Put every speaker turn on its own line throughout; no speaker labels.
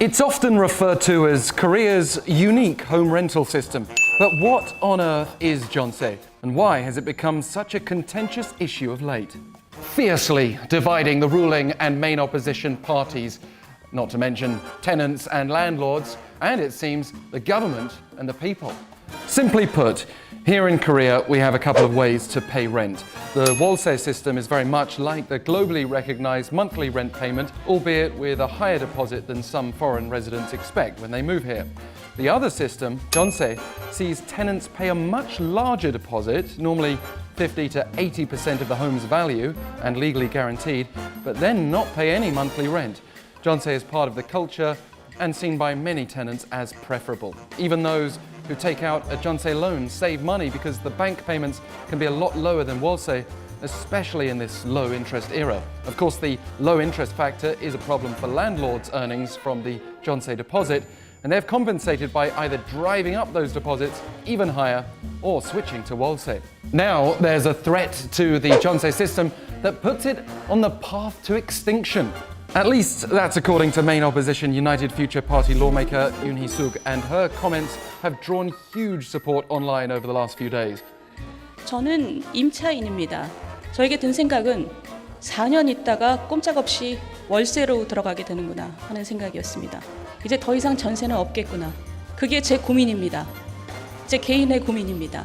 It's often referred to as Korea's unique home rental system. But what on earth is Jeonse, and why has it become such a contentious issue of late? Fiercely dividing the ruling and main opposition parties, not to mention tenants and landlords, and it seems the government and the people. Simply put, here in Korea we have a couple of ways to pay rent. The Jeonse system is very much like the globally recognized monthly rent payment, albeit with a higher deposit than some foreign residents expect when they move here. The other system, Jeonse, sees tenants pay a much larger deposit, normally 50 to 80% of the home's value and legally guaranteed, but then not pay any monthly rent. Jeonse is part of the culture and seen by many tenants as preferable. Even those who take out a Jeonse loan save money because the bank payments can be a lot lower than Jeonse, especially in this low interest era. Of course, the low interest factor is a problem for landlords' earnings from the Jeonse deposit, and they've compensated by either driving up those deposits even higher or switching to Jeonse. Now there's a threat to the Jeonse system that puts it on the path to extinction. At least that's according to main opposition United Future Party lawmaker Yoon Hee-suk, and her comments have drawn huge support online over the last few days.
저는 임차인입니다. 저에게 든 생각은 4년 있다가 꼼짝없이 월세로 들어가게 되는구나 하는 생각이었습니다. 이제 더 이상 전세는 없겠구나. 그게 제 고민입니다. 제 개인의 고민입니다.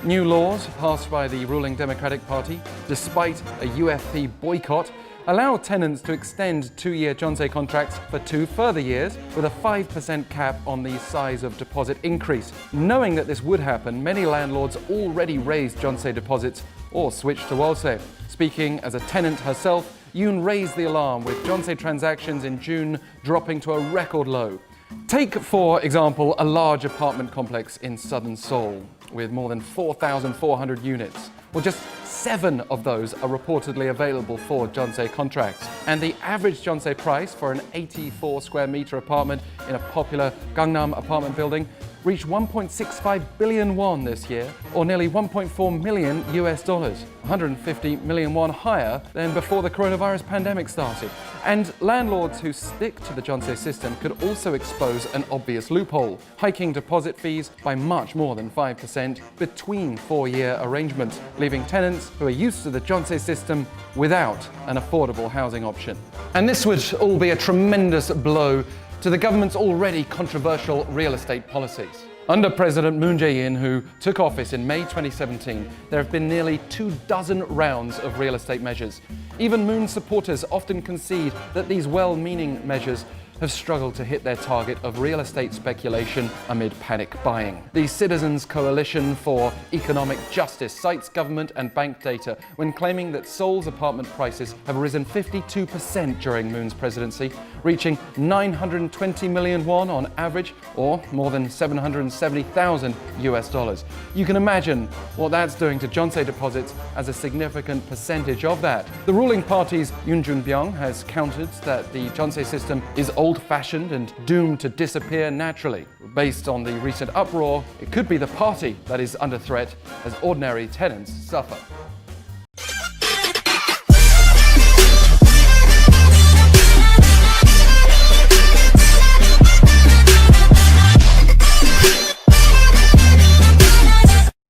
New laws passed by the ruling Democratic Party, despite a UFP boycott, allow tenants to extend two-year Jeonse contracts for 2 further years with a 5% cap on the size of deposit increase. Knowing that this would happen, many landlords already raised Jeonse deposits or switched to Jeonse. Speaking as a tenant herself, Yoon raised the alarm with Jeonse transactions in June dropping to a record low. Take, for example, a large apartment complex in southern Seoul with more than 4,400 units. Well, just 7 of those are reportedly available for Jeonse contracts. And the average Jeonse price for an 84 square meter apartment in a popular Gangnam apartment building reached 1.65 billion won this year, or nearly 1.4 million US dollars, 150 million won higher than before the coronavirus pandemic started. And landlords who stick to the Jeonse system could also expose an obvious loophole, hiking deposit fees by much more than 5% between 4-year arrangements, leaving tenants who are used to the Jeonse system without an affordable housing option. And this would all be a tremendous blow to the government's already controversial real estate policies. Under President Moon Jae-in, who took office in May 2017, there have been nearly 24 rounds of real estate measures. Even Moon's supporters often concede that these well-meaning measures have struggled to hit their target of real estate speculation amid panic buying. The Citizens Coalition for Economic Justice cites government and bank data when claiming that Seoul's apartment prices have risen 52% during Moon's presidency, reaching 920 million won on average, or more than 770,000 US dollars. You can imagine what that's doing to Jeonse deposits as a significant percentage of that. The ruling party's Yoon Jun-byung has countered that the Jeonse system is old-fashioned and doomed to disappear naturally. Based on the recent uproar, it could be the party that is under threat as ordinary tenants suffer.